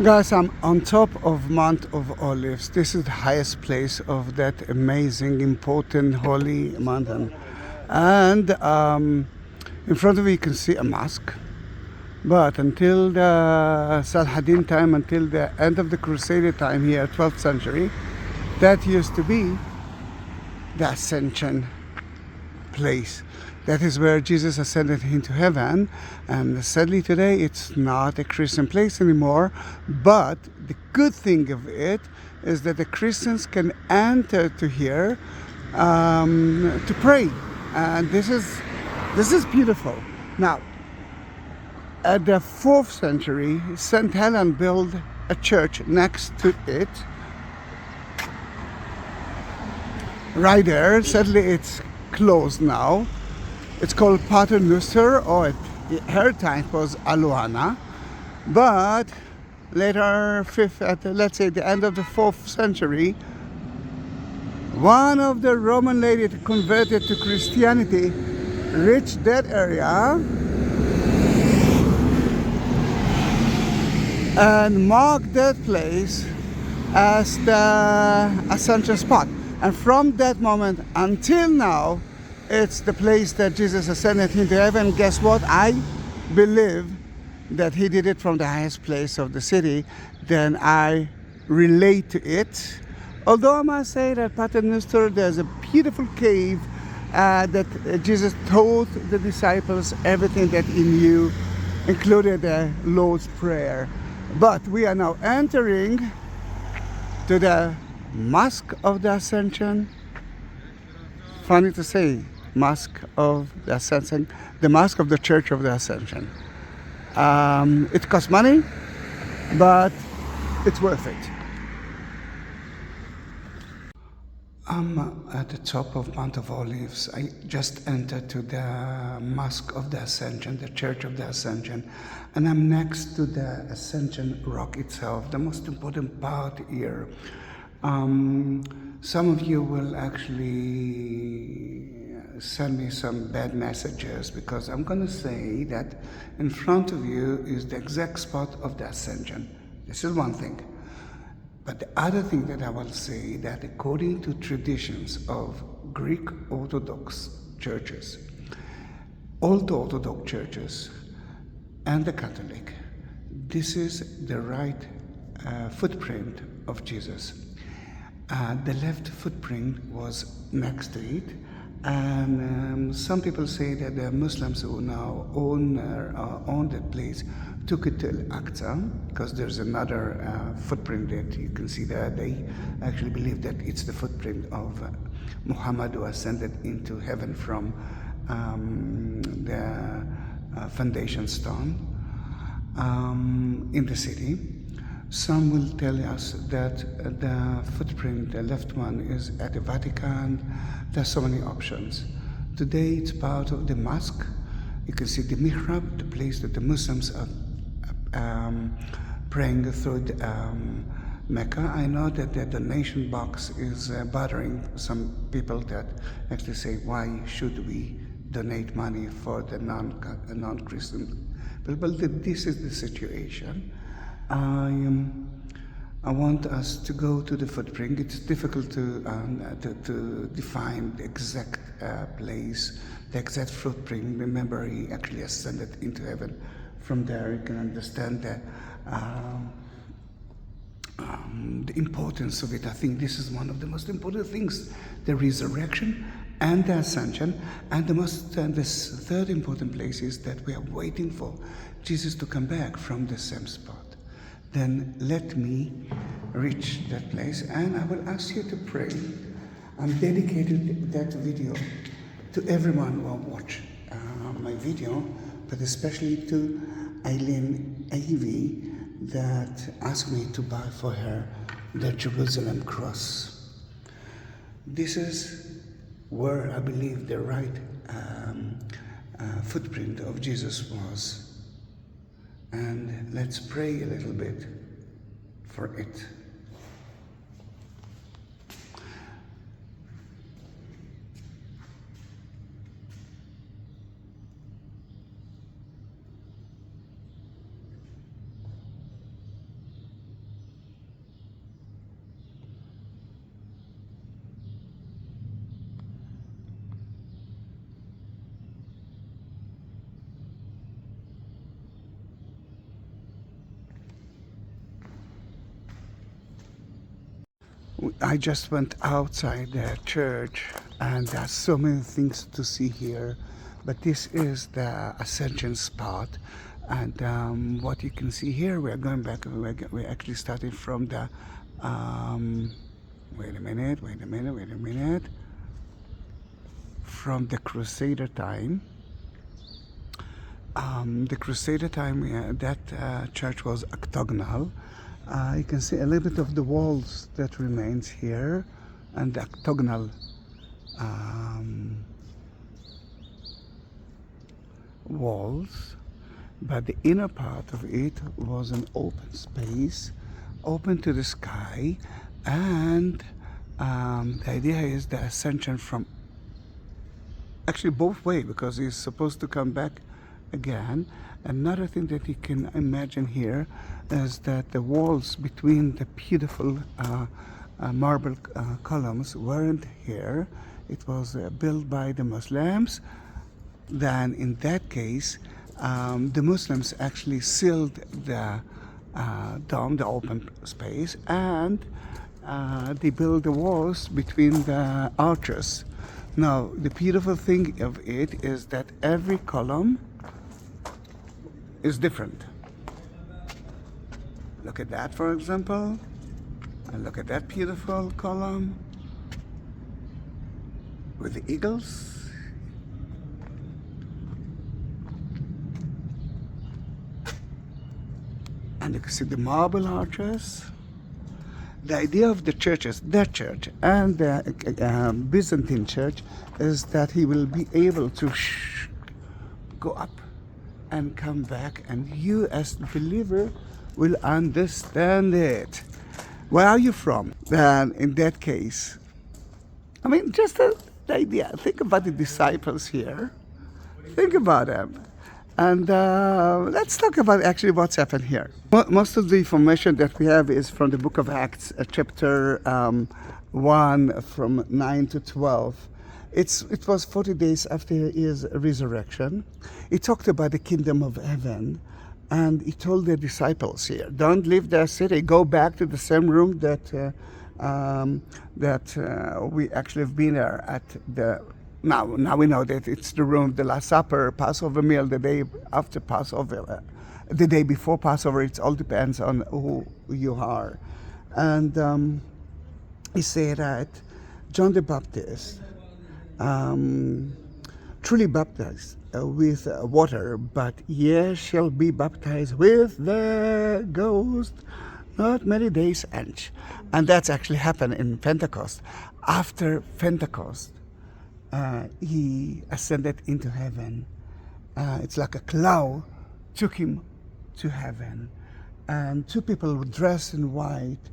Guys, I'm on top of Mount of Olives. This is the highest place of that amazing, important, holy mountain. And in front of you can see a mosque. But until the Saladin time, until the end of the Crusader time here, 12th century, that used to be the Ascension place. That is where Jesus ascended into heaven, and sadly today it's not a Christian place anymore. But the good thing of it is that the Christians can enter to here to pray, and this is beautiful. Now, at the 4th century, St. Helen built a church next to it, right there. Sadly, it's closed now. It's called Paternoster, or at her time it was Aluana. But later, let's say the end of the 4th century, one of the Roman ladies converted to Christianity reached that area and marked that place as the Ascension spot. And from that moment until now, it's the place that Jesus ascended into heaven. Guess what? I believe that he did it from the highest place of the city. Then I relate to it. Although I must say that Paternoster, there's a beautiful cave that Jesus taught the disciples everything that he knew, included the Lord's Prayer. But we are now entering to the Mosque of the Ascension. Funny to say, Mosque of the Ascension, the Mosque of the Church of the Ascension. It costs money, but it's worth it. I'm at the top of Mount of Olives. I just entered to the Mosque of the Ascension, the Church of the Ascension, and I'm next to the Ascension Rock itself, the most important part here. Some of you will actually send me some bad messages, because I'm going to say that in front of you is the exact spot of the Ascension. This is one thing. But the other thing that I will say, that according to traditions of Greek Orthodox churches, all the Orthodox churches and the Catholic, this is the right footprint of Jesus. The left footprint was next to it, and some people say that the Muslims who now own that place took it to Al-Aqsa, because there's another footprint that you can see there. They actually believe that it's the footprint of Muhammad, who ascended into heaven from the foundation stone in the city. Some will tell us that the footprint, the left one, is at the Vatican. There's so many options. Today it's part of the mosque. You can see the mihrab, the place that the Muslims are praying through Mecca. I know that the donation box is bothering some people that actually say, why should we donate money for the non-Christian people? But this is the situation. I want us to go to the footprint. It's difficult to define the exact place, the exact footprint. Remember, he actually ascended into heaven. From there, you can understand the importance of it. I think this is one of the most important things: the resurrection and the ascension. And the third important place is that we are waiting for Jesus to come back from the same spot. Then let me reach that place, and I will ask you to pray. I'm dedicating that video to everyone who will watch my video, but especially to Eileen Heavey, that asked me to buy for her the Jerusalem cross. This is where I believe the right footprint of Jesus was. And let's pray a little bit for it. I just went outside the church and there's so many things to see here, but this is the Ascension spot. And what you can see here, we're going back, we're actually starting from the, wait a minute, from the Crusader time. The Crusader time, that church was octagonal. You can see a little bit of the walls that remains here, and the octagonal walls, but the inner part of it was an open space, open to the sky, and the idea is the ascension from actually both ways, because he's supposed to come back again. Another thing that you can imagine here is that the walls between the beautiful marble columns weren't here. It was built by the Muslims. Then in that case, the Muslims actually sealed the dome, the open space, and they built the walls between the arches. Now, the beautiful thing of it is that every column is different. Look at that, for example, and look at that beautiful column with the eagles. And you can see the marble arches. The idea of the churches, that church and the Byzantine church, is that he will be able to go up and come back, and you as the believer will understand it. Where are you from? Then in that case, I mean, just the idea. Think about the disciples here. Think about them. And let's talk about actually what's happened here. Most of the information that we have is from the book of Acts, chapter 1, from 9 to 12. It was 40 days after his resurrection. He talked about the kingdom of heaven, and he told the disciples here, don't leave the city, go back to the same room that we actually have been there at the. Now we know that it's the room, the Last Supper, Passover meal, the day after Passover, the day before Passover. It all depends on who you are. And he said that John the Baptist truly baptized with water, but ye shall be baptized with the Ghost not many days hence. And that's actually happened in Pentecost. After Pentecost, he ascended into heaven. It's like a cloud took him to heaven. And two people dressed in white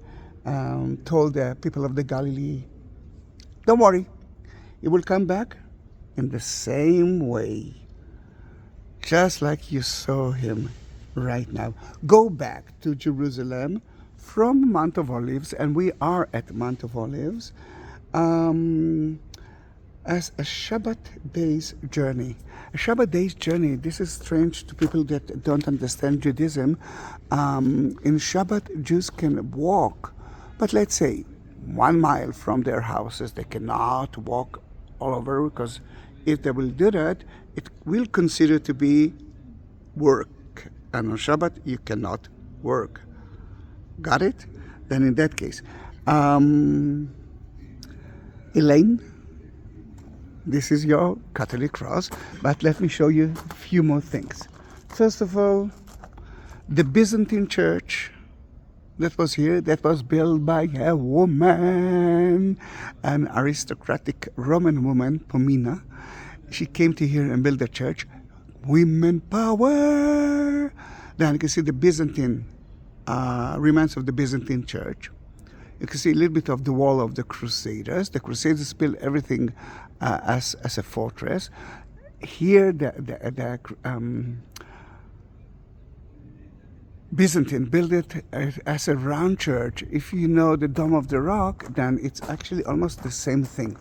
told the people of the Galilee, don't worry, he will come back in the same way, just like you saw him right now. Go back to Jerusalem from Mount of Olives, and we are at Mount of Olives, as a Shabbat day's journey. A Shabbat day's journey, this is strange to people that don't understand Judaism. In Shabbat, Jews can walk, but let's say 1 mile from their houses. They cannot walk all over, because if they will do that, it will consider to be work. And on Shabbat, you cannot work. Got it? Then in that case, Elaine, this is your Catholic cross, but let me show you a few more things. First of all, the Byzantine church that was here, that was built by a woman, an aristocratic Roman woman, Pomina. She came to here and built a church. Women power! Then you can see the Byzantine, remains of the Byzantine church. You can see a little bit of the wall of the Crusaders. The Crusaders built everything as a fortress. Here, the Byzantine built it as a round church. If you know the Dome of the Rock, then it's actually almost the same thing.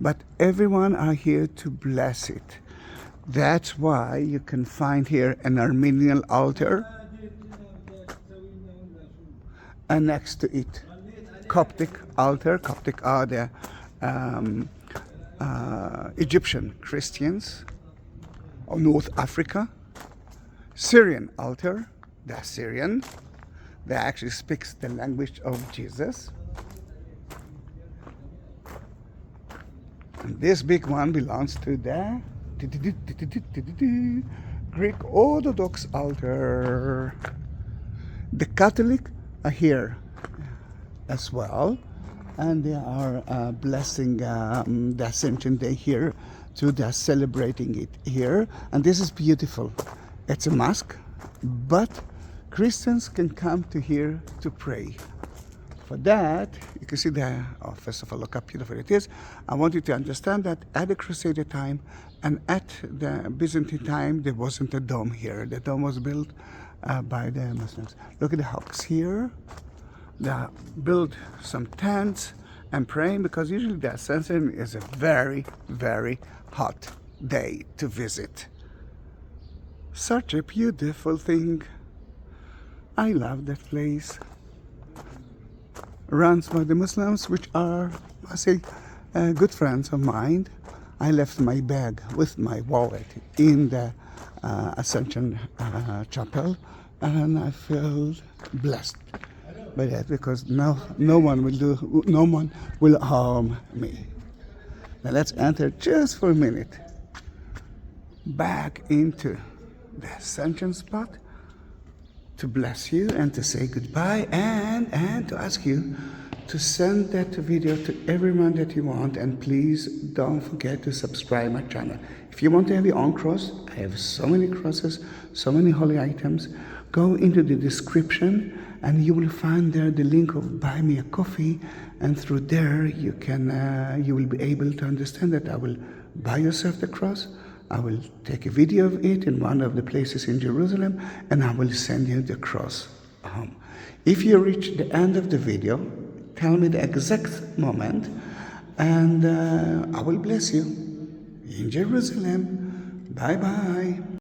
But everyone are here to bless it. That's why you can find here an Armenian altar, and next to it Coptic altar. Coptic are the Egyptian Christians of North Africa. Syrian altar, the Syrian, that actually speaks the language of Jesus. And this big one belongs to the Greek Orthodox altar. The Catholic are here as well, and they are blessing the Ascension Day here, too. They're celebrating it here, and this is beautiful. It's a mosque, but Christians can come to here to pray. For that, you can see the, first of all, look how beautiful it is. I want you to understand that at the Crusader time and at the Byzantine time, there wasn't a dome here. The dome was built by the Muslims. Look at the hawks here. They build some tents and praying, because usually the Ascension is a very, very hot day to visit. Such a beautiful thing. I love that place. Runs by the Muslims, which are, I say, good friends of mine. I left my bag with my wallet in the Ascension Chapel, and I feel blessed by that, because no one will harm me. Now let's enter just for a minute back into the Ascension spot to bless you and to say goodbye, and to ask you to send that video to everyone that you want, and please don't forget to subscribe my channel. If you want to have your own cross, I have so many crosses, so many holy items. Go into the description and you will find there the link of Buy Me a Coffee, and through there you can you will be able to understand that I will buy yourself the cross. I will take a video of it in one of the places in Jerusalem, and I will send you the cross home. If you reach the end of the video, tell me the exact moment, and I will bless you in Jerusalem. Bye-bye.